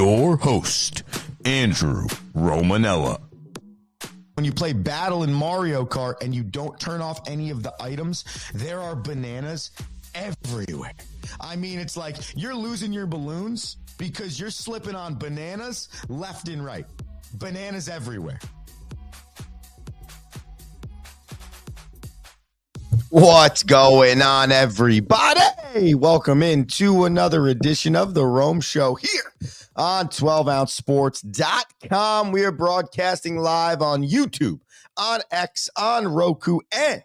your host, Andrew Romanella. When you play Battle in Mario Kart and you don't turn off any of the items, there are bananas everywhere. I mean, it's like you're losing your balloons because you're slipping on bananas left and right. Bananas everywhere. What's going on, everybody? Welcome into another edition of The Rome Show here on 12ouncesports.com. We are broadcasting live on YouTube, on X, on Roku, and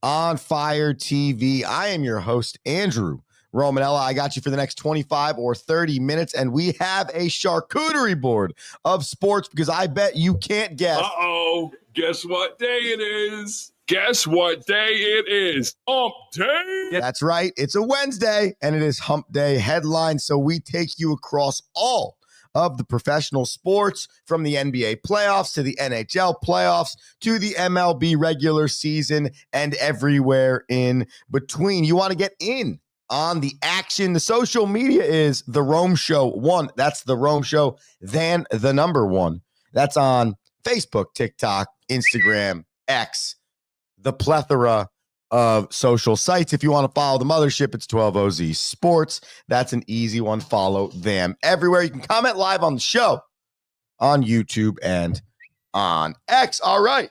on Fire TV. I am your host, Andrew Romanella. I got you for the next 25 or 30 minutes, and we have a charcuterie board of sports because I bet you can't guess. Uh-oh. Guess what day it is? Guess what day it is? Hump Day. That's right. It's a Wednesday, and it is Hump Day headline. So we take you across all of the professional sports, from the NBA playoffs to the NHL playoffs to the MLB regular season and everywhere in between. You want to get in on the action. The social media is The Rome Show 1. That's The Rome Show, then the number 1. That's on Facebook, TikTok, Instagram, X, the plethora of social sites. If you want to follow the mothership, it's 12OZ Sports. That's an easy one. Follow them everywhere. You can comment live on the show on YouTube and on X. All right.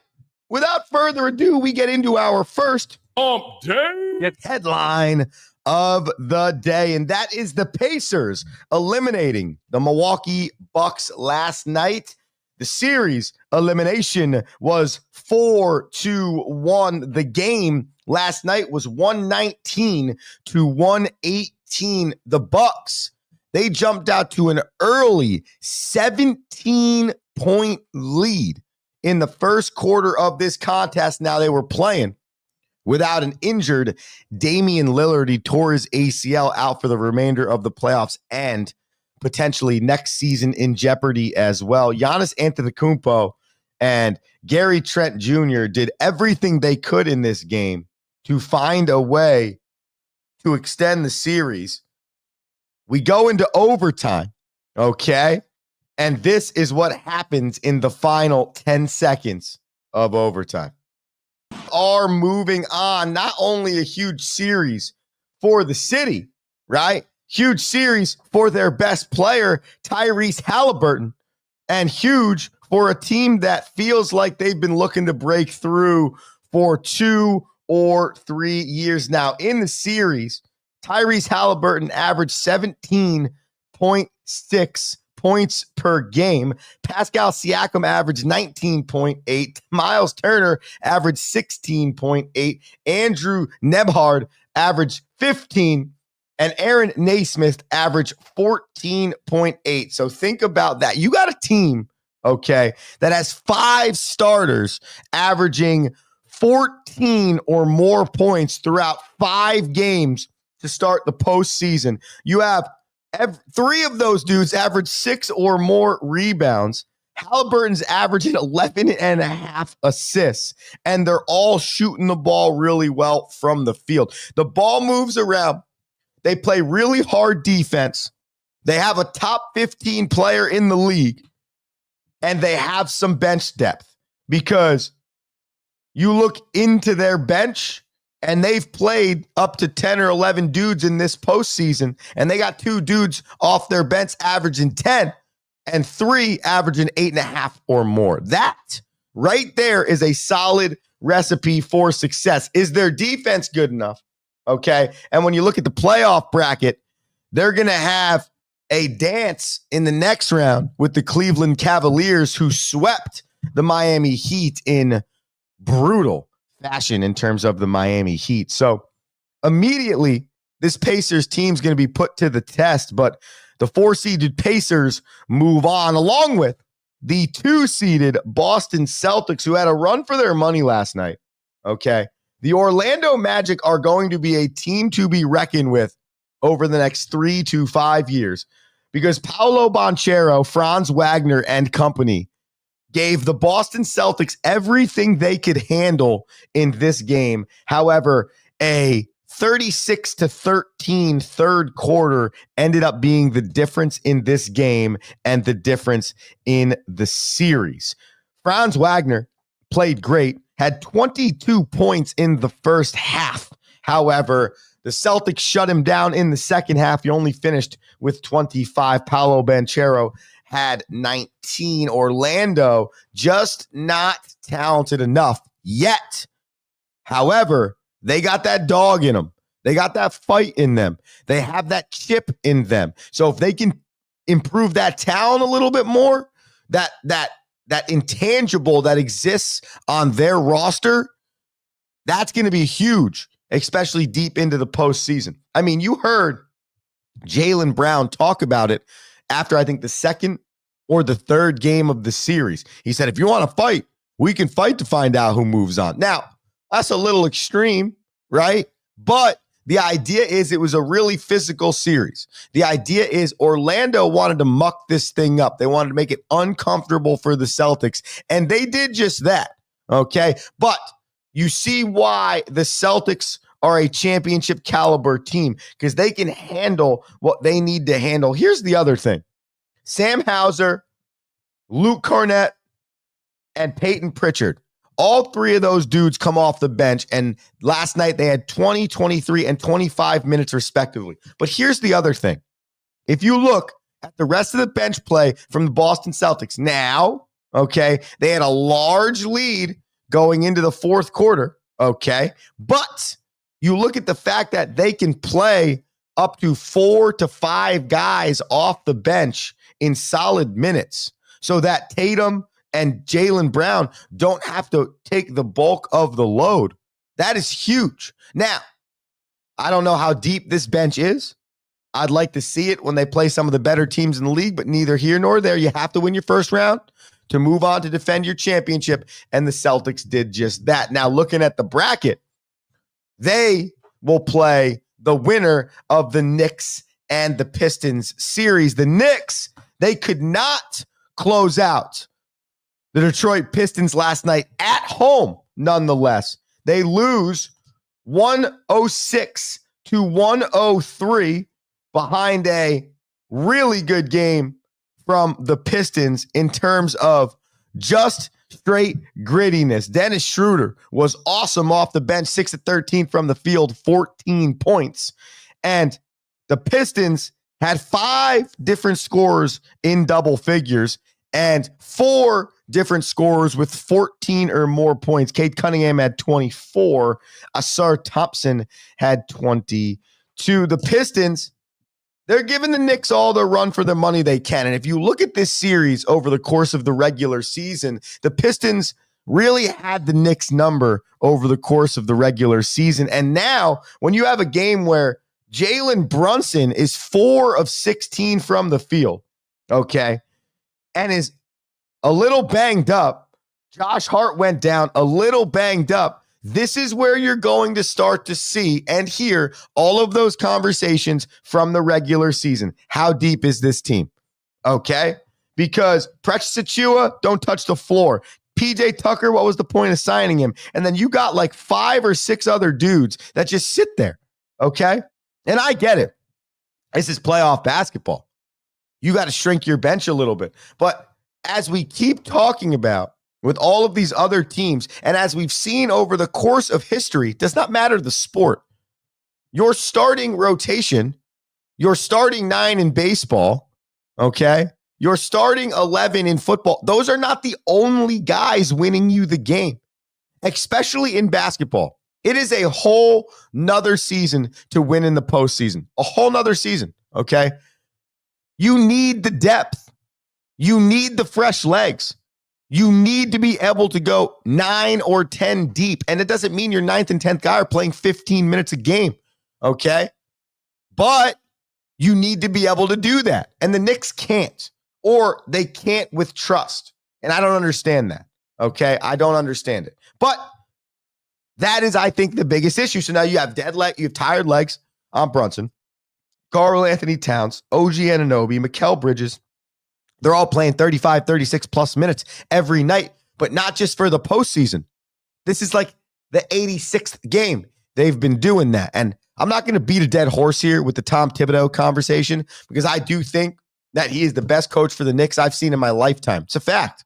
Without further ado, we get into our first Hump Day headline of the day, and that is the Pacers eliminating the Milwaukee Bucks last night. The series elimination was 4-1. The game last night was 119-118. The Bucks, they jumped out to an early 17-point lead in the first quarter of this contest. Now, they were playing without an injured Damian Lillard. He tore his ACL, out for the remainder of the playoffs and potentially next season in jeopardy as well. Giannis Antetokounmpo and Gary Trent Jr. did everything they could in this game to find a way to extend the series. We go into overtime, okay? And this is what happens in the final 10 seconds of overtime. Are moving on. Not only a huge series for the city, right? Huge series for their best player, Tyrese Halliburton, and huge for a team that feels like they've been looking to break through for 2 or 3 years now. In the series, Tyrese Halliburton averaged 17.6 points per game. Pascal Siakam averaged 19.8. Miles Turner averaged 16.8. Andrew Nebhard averaged 15. And Aaron Naismith averaged 14.8. So think about that. You got a team, okay, that has 5 starters averaging 14 or more points throughout 5 games to start the postseason. You have 3 of those dudes average 6 or more rebounds. Halliburton's averaging 11.5 assists, and they're all shooting the ball really well from the field. The ball moves around. They play really hard defense. They have a top 15 player in the league, and they have some bench depth, because you look into their bench and they've played up to 10 or 11 dudes in this postseason, and they got 2 dudes off their bench averaging 10 and 3 averaging 8.5 or more. That right there is a solid recipe for success. Is their defense good enough? Okay. And when you look at the playoff bracket, they're going to have a dance in the next round with the Cleveland Cavaliers, who swept the Miami Heat in brutal fashion in terms of the Miami Heat. So immediately, this Pacers team's going to be put to the test, but the 4-seeded Pacers move on, along with the 2-seeded Boston Celtics, who had a run for their money last night. Okay. The Orlando Magic are going to be a team to be reckoned with over the next 3 to 5 years, because Paolo Banchero, Franz Wagner, and company gave the Boston Celtics everything they could handle in this game. However, a 36-13 third quarter ended up being the difference in this game and the difference in the series. Franz Wagner played great, had 22 points in the first half. However, the Celtics shut him down in the second half. He only finished with 25. Paolo Banchero had 19. Orlando just not talented enough yet. However, they got that dog in them. They got that fight in them. They have that chip in them. So if they can improve that talent a little bit more, that intangible that exists on their roster, that's going to be huge, especially deep into the postseason. I mean, you heard Jaylen Brown talk about it after, I think, the second or the third game of the series. He said, if you want to fight, we can fight to find out who moves on. Now, that's a little extreme, right? But the idea is it was a really physical series. The idea is Orlando wanted to muck this thing up. They wanted to make it uncomfortable for the Celtics, and they did just that, okay? But you see why the Celtics are a championship caliber team, because they can handle what they need to handle. Here's the other thing. Sam Hauser, Luke Cornett, and Peyton Pritchard. All three of those dudes come off the bench, and last night they had 20, 23, and 25 minutes respectively. But here's the other thing. If you look at the rest of the bench play from the Boston Celtics now, okay, they had a large lead going into the fourth quarter, okay? But you look at the fact that they can play up to 4 to 5 guys off the bench in solid minutes so that Tatum and Jaylen Brown don't have to take the bulk of the load. That is huge. Now, I don't know how deep this bench is. I'd like to see it when they play some of the better teams in the league, but neither here nor there. You have to win your first round to move on to defend your championship, and the Celtics did just that. Now, looking at the bracket, they will play the winner of the Knicks and the Pistons series. The Knicks, they could not close out the Detroit Pistons last night at home. Nonetheless, they lose 106-103 behind a really good game from the Pistons in terms of just straight grittiness. Dennis Schroeder was awesome off the bench, 6-13 from the field, 14 points. And the Pistons had 5 different scorers in double figures and 4 different scorers with 14 or more points. Cade Cunningham had 24. Asar Thompson had 22. The Pistons, they're giving the Knicks all the run for the money they can. And if you look at this series over the course of the regular season, the Pistons really had the Knicks number over the course of the regular season. And now when you have a game where Jalen Brunson is 4 of 16 from the field, okay, and is a little banged up. Josh Hart went down a little banged up. This is where you're going to start to see and hear all of those conversations from the regular season. How deep is this team? Okay? Because Precious Achiuwa, don't touch the floor. PJ Tucker, what was the point of signing him? And then you got like 5 or 6 other dudes that just sit there. Okay? And I get it. This is playoff basketball. You got to shrink your bench a little bit. But as we keep talking about with all of these other teams, and as we've seen over the course of history, does not matter the sport. Your starting rotation, your starting 9 in baseball, okay? Your starting 11 in football, those are not the only guys winning you the game, especially in basketball. It is a whole nother season to win in the postseason, a whole nother season, okay? You need the depth. You need the fresh legs. You need to be able to go 9 or 10 deep. And it doesn't mean your 9th and 10th guy are playing 15 minutes a game, okay? But you need to be able to do that. And the Knicks can't, or they can't with trust. And I don't understand that, okay? I don't understand it. But that is, I think, the biggest issue. So now you have you have tired legs on Brunson, Karl Anthony Towns, OG Anunoby, Mikal Bridges. They're all playing 35, 36 plus minutes every night, but not just for the postseason. This is like the 86th game they've been doing that. And I'm not going to beat a dead horse here with the Tom Thibodeau conversation because I do think that he is the best coach for the Knicks I've seen in my lifetime. It's a fact.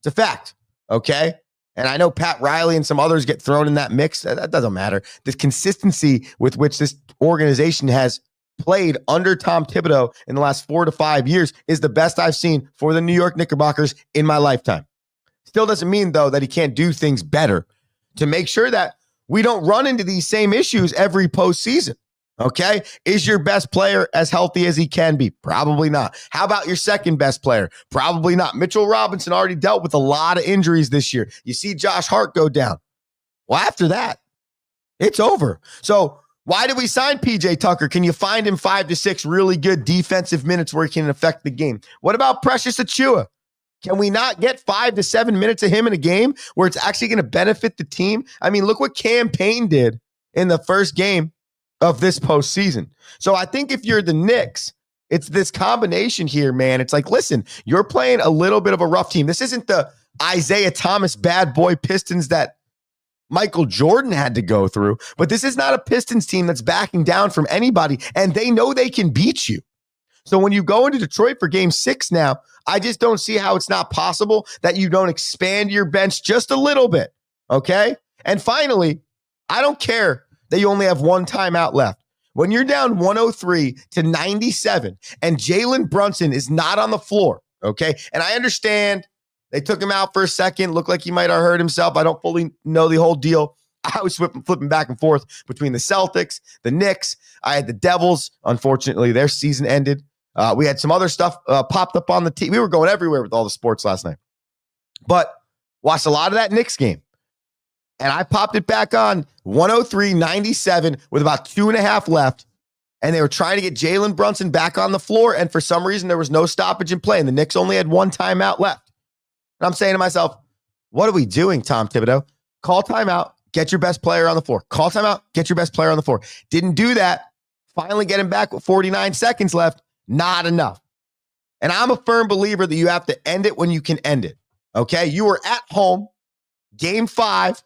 It's a fact. Okay? And I know Pat Riley and some others get thrown in that mix. That doesn't matter. The consistency with which this organization has played under Tom Thibodeau in the last 4 to 5 years is the best I've seen for the New York Knickerbockers in my lifetime. Still doesn't mean, though, that he can't do things better to make sure that we don't run into these same issues every postseason. Okay? Is your best player as healthy as he can be? Probably not. How about your second best player? Probably not. Mitchell Robinson already dealt with a lot of injuries this year. You see Josh Hart go down. Well, after that, it's over. So why did we sign PJ Tucker? Can you find him 5 to 6 really good defensive minutes where he can affect the game? What about Precious Achiuwa? Can we not get 5 to 7 minutes of him in a game where it's actually going to benefit the team? I mean, look what Cam Payne did in the first game of this postseason. So I think if you're the Knicks, it's this combination here, man. It's like, listen, you're playing a little bit of a rough team. This isn't the Isaiah Thomas bad boy Pistons that Michael Jordan had to go through, but this is not a Pistons team that's backing down from anybody, and they know they can beat you. So when you go into Detroit for game 6 now, I just don't see how it's not possible that you don't expand your bench just a little bit, okay? And finally, I don't care that you only have one timeout left. When you're down 103 to 97 and Jalen Brunson is not on the floor, okay? And I understand they took him out for a second, looked like he might have hurt himself. I don't fully know the whole deal. I was flipping back and forth between the Celtics, the Knicks. I had the Devils. Unfortunately, their season ended. We had some other stuff popped up on the TV. We were going everywhere with all the sports last night. But watched a lot of that Knicks game. And I popped it back on 103-97 with about 2.5 left. And they were trying to get Jalen Brunson back on the floor. And for some reason, there was no stoppage in play. And the Knicks only had one timeout left. And I'm saying to myself, what are we doing, Tom Thibodeau? Call timeout, get your best player on the floor. Call timeout, get your best player on the floor. Didn't do that. Finally get him back with 49 seconds left. Not enough. And I'm a firm believer that you have to end it when you can end it. Okay? You were at home, game 5.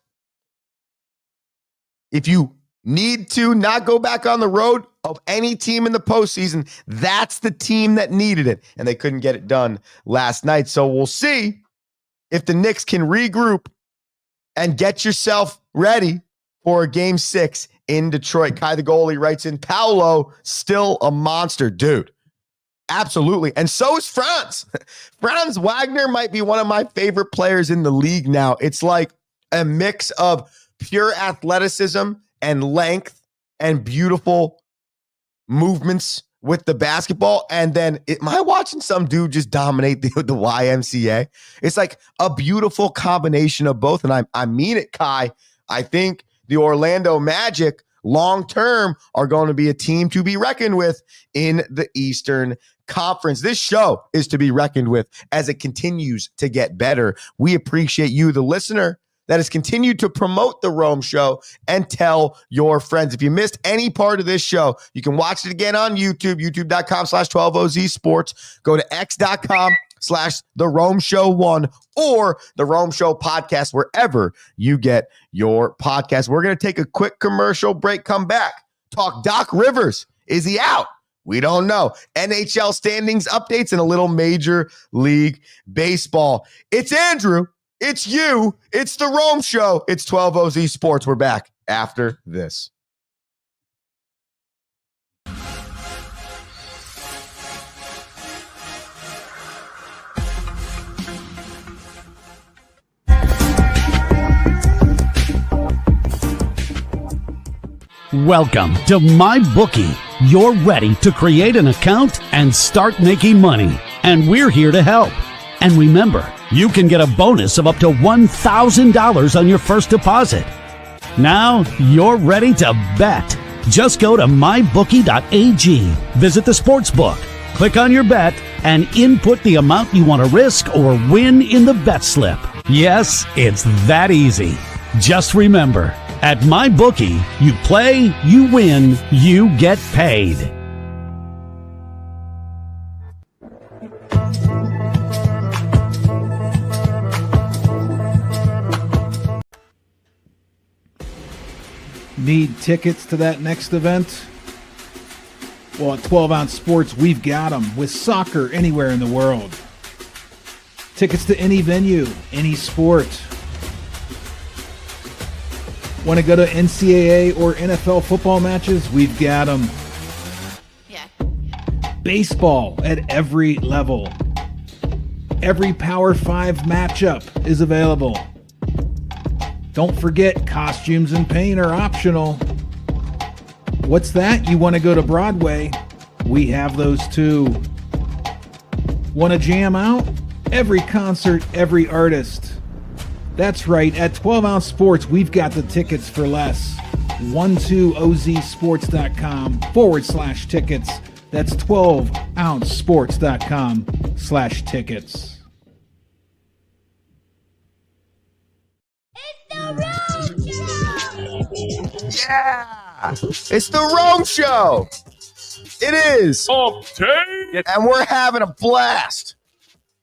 If you need to not go back on the road of any team in the postseason, that's the team that needed it. And they couldn't get it done last night. So we'll see if the Knicks can regroup and get yourself ready for game 6 in Detroit. Kai the goalie writes in, Paolo, still a monster, dude. Absolutely. And so is Franz. Franz Wagner might be one of my favorite players in the league now. It's like a mix of pure athleticism and length and beautiful movements with the basketball. And then am I watching some dude just dominate the YMCA? It's like a beautiful combination of both. And I mean it, Kai. I think the Orlando Magic long-term are going to be a team to be reckoned with in the Eastern Conference. This show is to be reckoned with as it continues to get better. We appreciate you, the listener, that has continued to promote the Rome Show and tell your friends. If you missed any part of this show, you can watch it again on YouTube, youtube.com/12OZ Sports. Go to x.com/The Rome Show 1 or The Rome Show Podcast, wherever you get your podcast. We're going to take a quick commercial break, come back, talk Doc Rivers. Is he out? We don't know. NHL standings updates and a little Major League Baseball. It's Andrew. It's you. It's the Rome Show. It's 12OZ Sports. We're back after this. Welcome to MyBookie. You're ready to create an account and start making money. And we're here to help. And remember, you can get a bonus of up to $1,000 on your first deposit. Now you're ready to bet. Just go to mybookie.ag, visit the sportsbook, click on your bet, and input the amount you want to risk or win in the bet slip. Yes, it's that easy. Just remember, at MyBookie, you play, you win, you get paid. Need tickets to that next event? Well, at 12 Ounce Sports, we've got them with soccer anywhere in the world. Tickets to any venue, any sport. Want to go to NCAA or NFL football matches? We've got them. Yeah. Baseball at every level. Every Power 5 matchup is available. Don't forget, costumes and paint are optional. What's that? You want to go to Broadway? We have those too. Want to jam out? Every concert, every artist. That's right, at 12 Ounce Sports, we've got the tickets for less. 12ozsports.com/tickets. That's 12ouncesports.com/tickets. Yeah, it's the Rome Show. It is. And we're having a blast.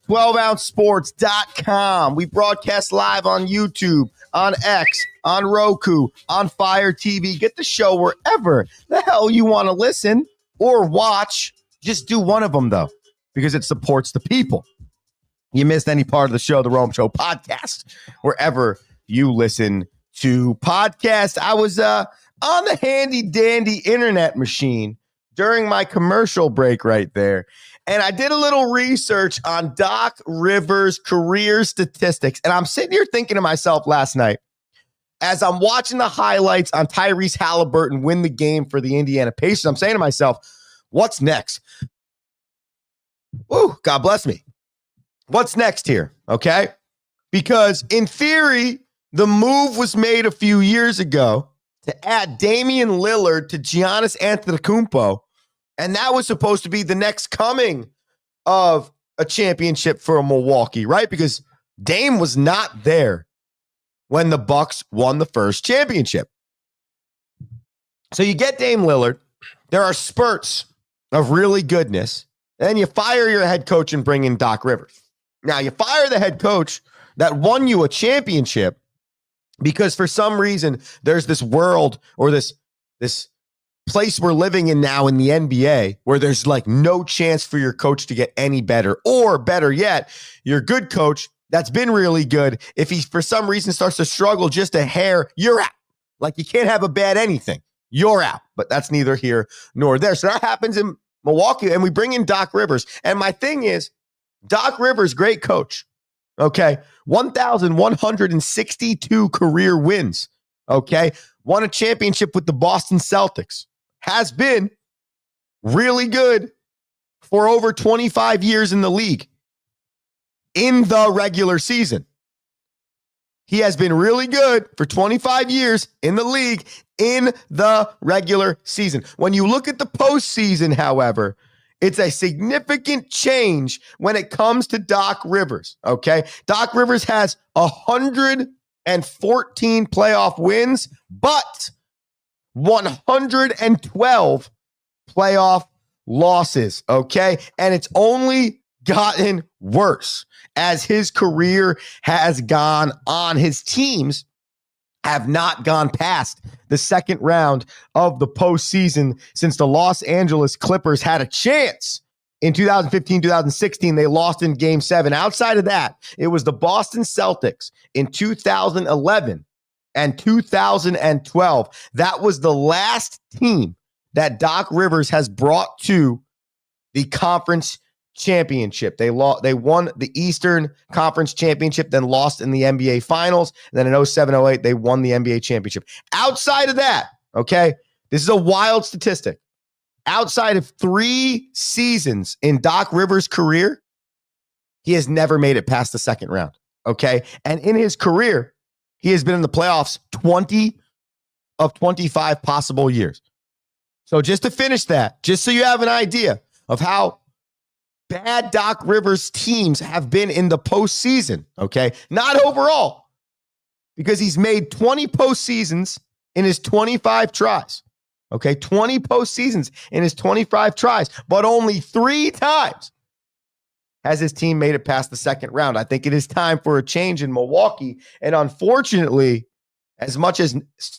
12ouncesports.com. We broadcast live on YouTube, on X, on Roku, on Fire TV. Get the show wherever the hell you want to listen or watch. Just do one of them, though, because it supports the people. You missed any part of the show, the Rome Show podcast, wherever you listen to podcasts. I was on the handy dandy internet machine during my commercial break right there, and I did a little research on Doc Rivers' career statistics, and I'm sitting here thinking to myself last night, as I'm watching the highlights on Tyrese Halliburton win the game for the Indiana Pacers, I'm saying to myself, what's next? Ooh, God bless me. What's next here, okay? Because in theory, the move was made a few years ago to add Damian Lillard to Giannis Antetokounmpo, and that was supposed to be the next coming of a championship for Milwaukee, right? Because Dame was not there when the Bucks won the first championship. So you get Dame Lillard. There are spurts of really goodness. Then you fire your head coach and bring in Doc Rivers. Now, you fire the head coach that won you a championship because for some reason there's this world or this place we're living in now in the NBA where there's like no chance for your coach to get any better, or better yet, your good coach that's been really good, if he for some reason starts to struggle just a hair, you're out. Like you can't have a bad anything. You're out. But that's neither here nor there. So that happens in Milwaukee, and we bring in Doc Rivers. And my thing is, Doc Rivers, great coach. Okay. 1,162 career wins. Okay. Won a championship with the Boston Celtics. Has been really good for over 25 years in the league. In the regular season. He has been really good for 25 years in the league in the regular season. When you look at the postseason, however, it's a significant change when it comes to Doc Rivers, okay? Doc Rivers has 114 playoff wins, but 112 playoff losses, okay? And it's only gotten worse as his career has gone on. His teams have not gone past the second round of the postseason since the Los Angeles Clippers had a chance in 2015, 2016. They lost in Game 7. Outside of that, it was the Boston Celtics in 2011 and 2012. That was the last team that Doc Rivers has brought to the conference championship. They won the Eastern Conference Championship, then lost in the NBA Finals. And then in 07-08, they won the NBA Championship. Outside of that, okay, this is a wild statistic. Outside of 3 seasons in Doc Rivers' career, he has never made it past the second round, okay? And in his career, he has been in the playoffs 20 of 25 possible years. So just to finish that, just so you have an idea of how bad Doc Rivers teams have been in the postseason, okay? Not overall, because he's made 20 postseasons in his 25 tries, okay? 20 postseasons in his 25 tries, but only 3 times has his team made it past the second round. I think it is time for a change in Milwaukee, and unfortunately, As much as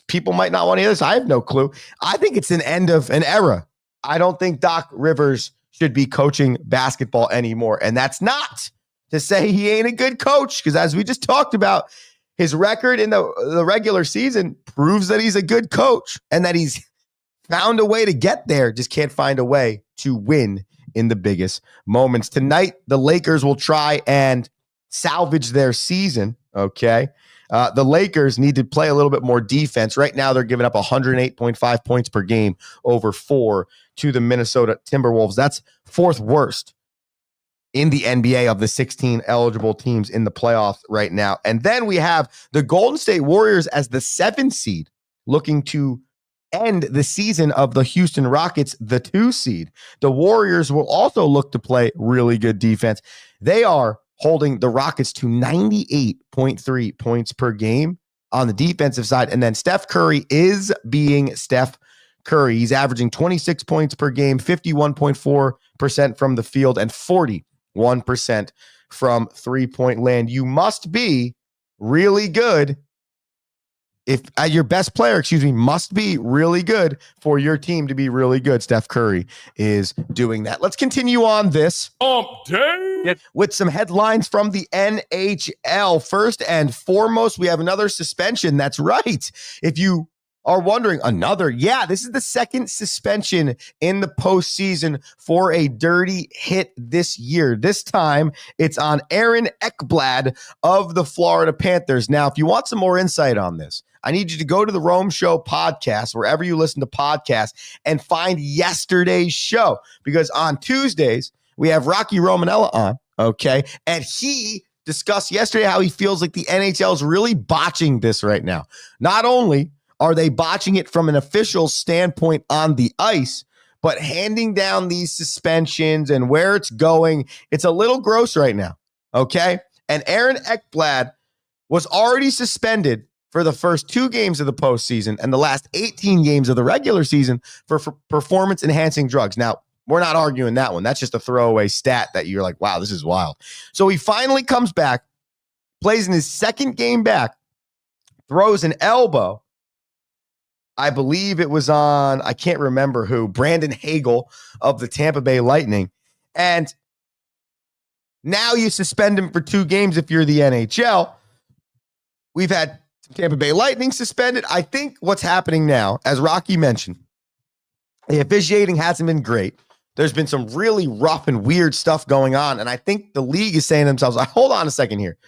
people might not want to hear this, I have no clue. I think it's an end of an era. I don't think Doc Rivers should be coaching basketball anymore. And that's not to say he ain't a good coach, because as we just talked about, his record in the regular season proves that he's a good coach and that he's found a way to get there, just can't find a way to win in the biggest moments. Tonight, the Lakers will try and salvage their season, okay? The Lakers need to play a little bit more defense. Right now, they're giving up 108.5 points per game over 4 to the Minnesota Timberwolves. That's fourth worst in the NBA of the 16 eligible teams in the playoffs right now. And then we have the Golden State Warriors as the 7th seed, looking to end the season of the Houston Rockets, the 2 seed. The Warriors will also look to play really good defense. They are holding the Rockets to 98.3 points per game on the defensive side. And then Steph Curry is being Steph Curry. He's averaging 26 points per game, 51.4% from the field, and 41% from three-point land. You must be really good. If your best player, must be really good for your team to be really good. Steph Curry is doing that. Let's continue on this with some headlines from the NHL. First and foremost, we have another suspension. That's right. If you are wondering, this is the second suspension in the postseason for a dirty hit this year. This time, it's on Aaron Ekblad of the Florida Panthers. Now, if you want some more insight on this, I need you to go to the Rome Show podcast, wherever you listen to podcasts, and find yesterday's show. Because on Tuesdays, we have Rocky Romanella on, okay? And he discussed yesterday how he feels like the NHL is really botching this right now. Not only are they botching it from an official standpoint on the ice, but handing down these suspensions and where it's going, it's a little gross right now, okay? And Aaron Ekblad was already suspended for the first 2 games of the postseason and the last 18 games of the regular season for performance-enhancing drugs. Now, we're not arguing that one. That's just a throwaway stat that you're like, wow, this is wild. So he finally comes back, plays in his second game back, throws an elbow. I believe it was on, I can't remember who, Brandon Hagel of the Tampa Bay Lightning. And now you suspend him for 2 games if you're the NHL. We've had Tampa Bay Lightning suspended. I think what's happening now, as Rocky mentioned, the officiating hasn't been great. There's been some really rough and weird stuff going on. And I think the league is saying to themselves, hold on a second here.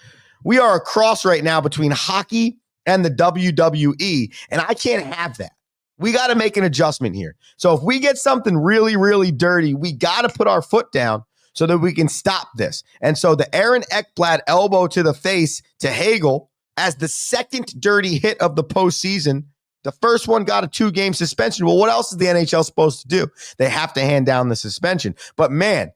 We are a cross right now between hockey and the WWE, and I can't have that. We got to make an adjustment here. So if we get something really, really dirty, we got to put our foot down so that we can stop this. And so the Aaron Ekblad elbow to the face to Hagel as the second dirty hit of the postseason. The first one got a 2-game suspension. Well, what else is the NHL supposed to do? They have to hand down the suspension. But man,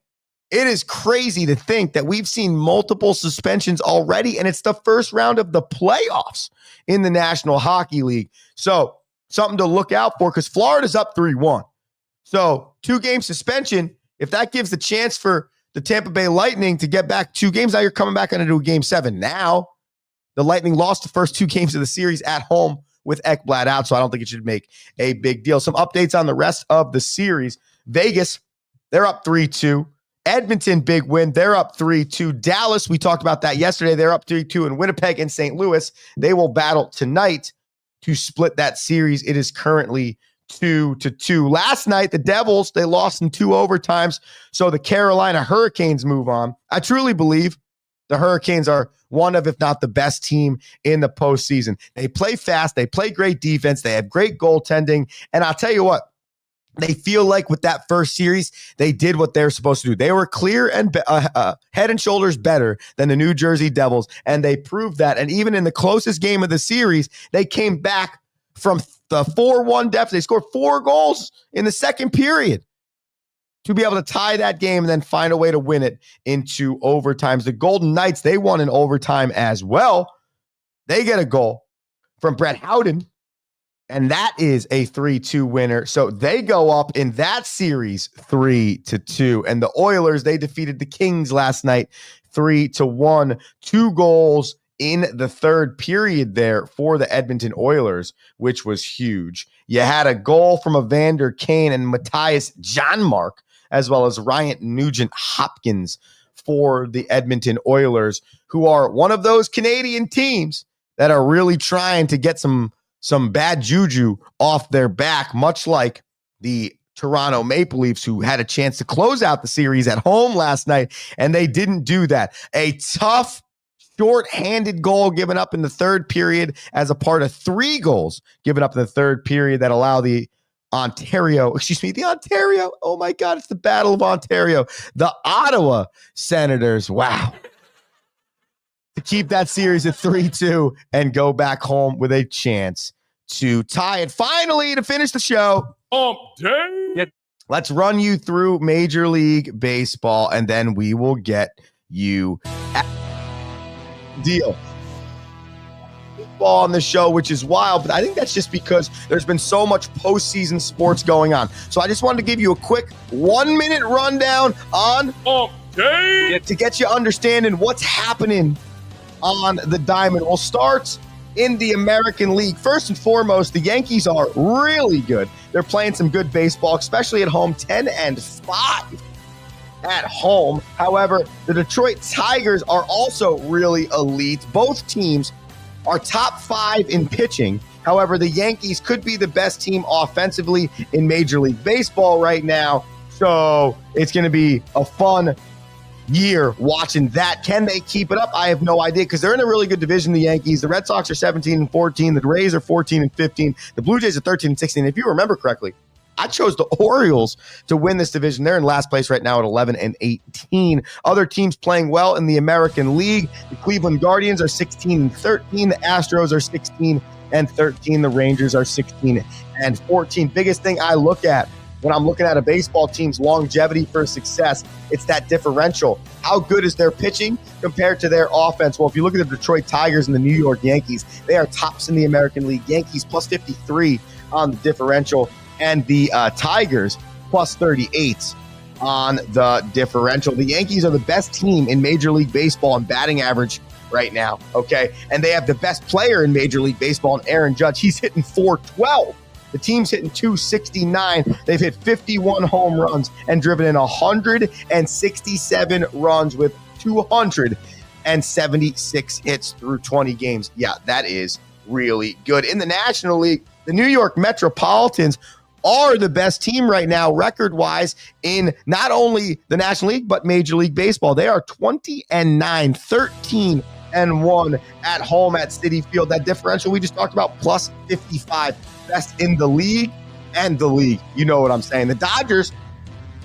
it is crazy to think that we've seen multiple suspensions already, and it's the first round of the playoffs in the National Hockey League. So something to look out for, because Florida's up 3-1. So 2-game suspension, if that gives the chance for the Tampa Bay Lightning to get back 2 games, now you're coming back into a Game 7. Now, the Lightning lost the first 2 games of the series at home with Ekblad out, so I don't think it should make a big deal. Some updates on the rest of the series. Vegas, they're up 3-2. Edmonton, big win. They're up 3-2. Dallas, we talked about that yesterday. They're up 3-2. And Winnipeg and St. Louis, they will battle tonight to split that series. It is currently 2-2. Last night, the Devils, they lost in 2 overtimes, so the Carolina Hurricanes move on. I truly believe the Hurricanes are one of, if not the best team in the postseason. They play fast. They play great defense. They have great goaltending. And I'll tell you what, they feel like with that first series, they did what they're supposed to do. They were clear and head and shoulders better than the New Jersey Devils, and they proved that. And even in the closest game of the series, they came back from the 4-1 deficit. They scored 4 goals in the second period to be able to tie that game and then find a way to win it into overtimes. The Golden Knights, they won in overtime as well. They get a goal from Brett Howden, and that is a 3-2 winner. So they go up in that series 3-2. And the Oilers, they defeated the Kings last night 3-1. 2 goals in the third period there for the Edmonton Oilers, which was huge. You had a goal from Evander Kane and Matthias Janmark, as well as Ryan Nugent-Hopkins for the Edmonton Oilers, who are one of those Canadian teams that are really trying to get some bad juju off their back, much like the Toronto Maple Leafs, who had a chance to close out the series at home last night, and they didn't do that. A tough, short-handed goal given up in the third period as a part of 3 goals given up in the third period that allow the Ontario, oh my God, it's the Battle of Ontario, the Ottawa Senators, wow, to keep that series at 3-2 and go back home with a chance to tie it. Finally, to finish the show, let's run you through Major League Baseball, and then we will get you deal on the show, which is wild, but I think that's just because there's been so much postseason sports going on. So I just wanted to give you a quick 1-minute rundown on to get you understanding what's happening on the diamond. We'll start in the American League. First and foremost, the Yankees are really good. They're playing some good baseball, especially at home, 10-5 at home. However, the Detroit Tigers are also really elite. Both teams are top 5 in pitching. However, the Yankees could be the best team offensively in Major League Baseball right now. So it's going to be a fun year watching that. Can they keep it up? I have no idea, because they're in a really good division, the Yankees. The Red Sox are 17-14. The Rays are 14-15. The Blue Jays are 13-16. If you remember correctly, I chose the Orioles to win this division. They're in last place right now at 11-18. Other teams playing well in the American League. The Cleveland Guardians are 16-13. The Astros are 16-13. The Rangers are 16-14. Biggest thing I look at when I'm looking at a baseball team's longevity for success, it's that differential. How good is their pitching compared to their offense? Well, if you look at the Detroit Tigers and the New York Yankees, they are tops in the American League. Yankees plus 53 on the differential, and the Tigers plus 38 on the differential. The Yankees are the best team in Major League Baseball in batting average right now, okay? And they have the best player in Major League Baseball, Aaron Judge. He's hitting .412. The team's hitting .269. They've hit 51 home runs and driven in 167 runs with 276 hits through 20 games. Yeah, that is really good. In the National League, the New York Metropolitans are the best team right now, record-wise, in not only the National League, but Major League Baseball. They are 20-9, 13-1 at home at Citi Field. That differential we just talked about, plus 55. Best in the league and the league. You know what I'm saying. The Dodgers,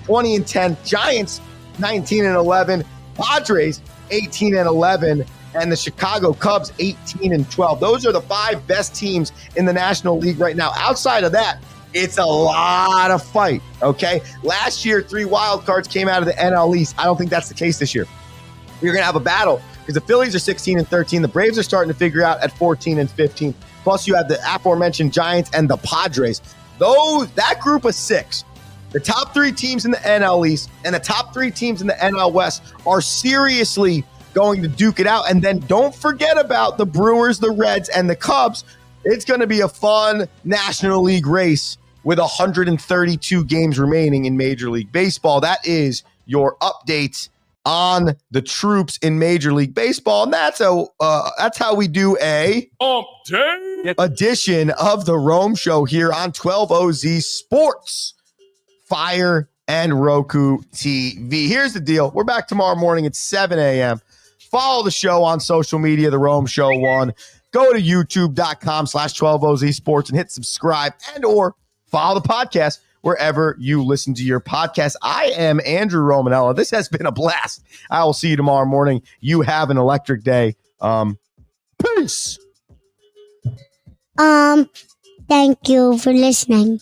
20-10. Giants, 19-11. Padres, 18-11. And the Chicago Cubs, 18-12. Those are the 5 best teams in the National League right now. Outside of that, it's a lot of fight, okay? Last year, 3 wild cards came out of the NL East. I don't think that's the case this year. You're going to have a battle because the Phillies are 16-13. The Braves are starting to figure out at 14-15. Plus, you have the aforementioned Giants and the Padres. That group of 6, the top 3 teams in the NL East and the top 3 teams in the NL West are seriously going to duke it out. And then don't forget about the Brewers, the Reds, and the Cubs. It's going to be a fun National League race with 132 games remaining in Major League Baseball. That is your update on the troops in Major League Baseball. And that's how we do a edition of the Rome Show here on 12OZ Sports, Fire, and Roku TV. Here's the deal. We're back tomorrow morning at 7 a.m. Follow the show on social media, The Rome Show 1. Go to youtube.com/12OZ Sports and hit subscribe and or follow the podcast wherever you listen to your podcast. I am Andrew Romanella. This has been a blast. I will see you tomorrow morning. You have an electric day. Peace. Thank you for listening.